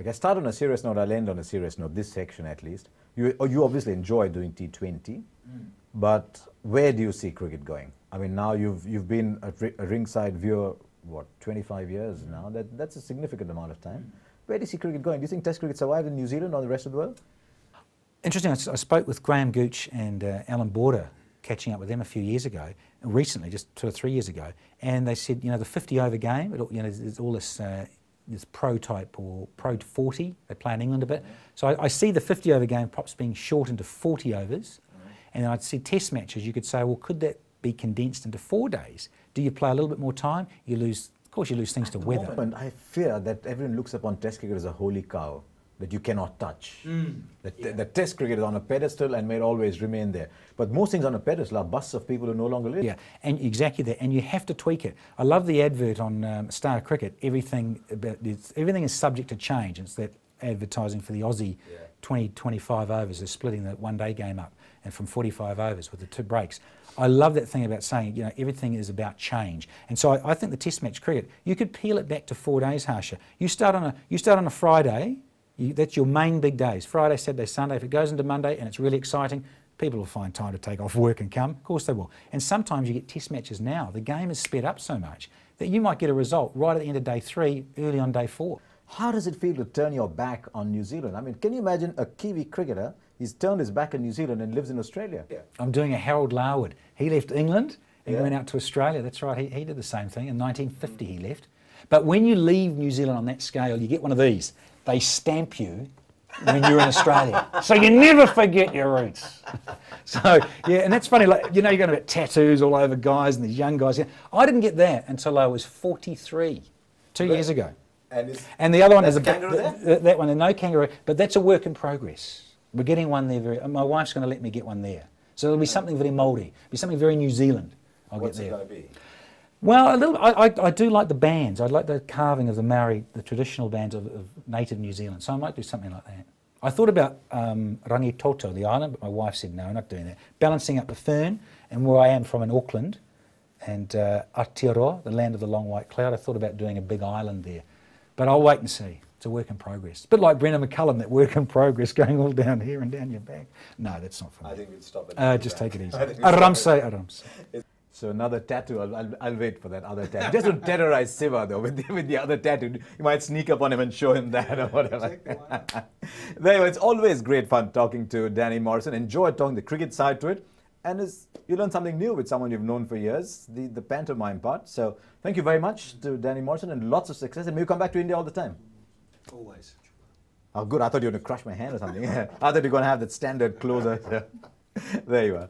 Okay, start on a serious note, I'll end on a serious note, this section at least. You obviously enjoy doing T20, but where do you see cricket going? I mean, now you've been a ringside viewer, what, 25 years now? That's a significant amount of time. Where do you see cricket going? Do you think Test cricket survives in New Zealand or the rest of the world? Interesting, I spoke with Graham Gooch and Alan Border, catching up with them a few years ago, recently, just 2 or 3 years ago, and they said, the 50-over game, there's all this pro type or pro 40, they play in England a bit. So I see the 50-over game perhaps being shortened to 40 overs, and I'd see test matches, you could say, well, could that be condensed into 4 days? Do you play a little bit more time? You lose, of course you lose things to weather. At the moment, I fear that everyone looks upon Test cricket as a holy cow that you cannot touch. The Test cricket is on a pedestal and may always remain there. But most things on a pedestal are busts of people who no longer live. Yeah, and exactly that, and you have to tweak it. I love the advert on Star Cricket, everything is subject to change. It's that advertising for the Aussie 20-25 overs, they're splitting the one-day game up and from 45 overs with the 2 breaks. I love that thing about saying, everything is about change. And so I think the Test match cricket, you could peel it back to 4 days, Harsha. You start on a Friday, that's your main big days, Friday, Saturday, Sunday. If it goes into Monday and it's really exciting, people will find time to take off work and come. Of course they will. And sometimes you get Test matches now. The game is sped up so much that you might get a result right at the end of day 3, early on day 4. How does it feel to turn your back on New Zealand? I mean, can you imagine a Kiwi cricketer, he's turned his back on New Zealand and lives in Australia? Yeah. I'm doing a Harold Larwood. He left England and went out to Australia. That's right, he did the same thing. In 1950 he left. But when you leave New Zealand on that scale, you get one of these. They stamp you when you're in Australia. So you never forget your roots. So, yeah, and that's funny, like, you're going to get tattoos all over guys and these young guys. I didn't get that until I was 43, 2 years ago. And the other one is that one, no kangaroo, but that's a work in progress. We're getting one there. My wife's going to let me get one there. So it'll be something very mouldy, be something very New Zealand. What's it going to be? Well, I do like the bands. I like the carving of the Maori, the traditional bands of native New Zealand. So I might do something like that. I thought about Rangitoto, the island, but my wife said no, not doing that. Balancing up the fern, and where I am from in Auckland, and Aotearoa, the land of the long white cloud, I thought about doing a big island there. But I'll wait and see. It's a work in progress. A bit like Brendan McCullum, that work in progress going all down here and down your back. No, that's not for me. I think we'll stop it. Just take it easy. Aramse. So another tattoo, I'll wait for that other tattoo. Just don't terrorize Siva though, with the other tattoo. You might sneak up on him and show him that or whatever. Anyway, it's always great fun talking to Danny Morrison. Enjoy talking the cricket side to it. And you learn something new with someone you've known for years, the pantomime part. So thank you very much to Danny Morrison and lots of success. And may you come back to India all the time? Always. Oh, good. I thought you were going to crush my hand or something. I thought you were going to have that standard closer. There you are.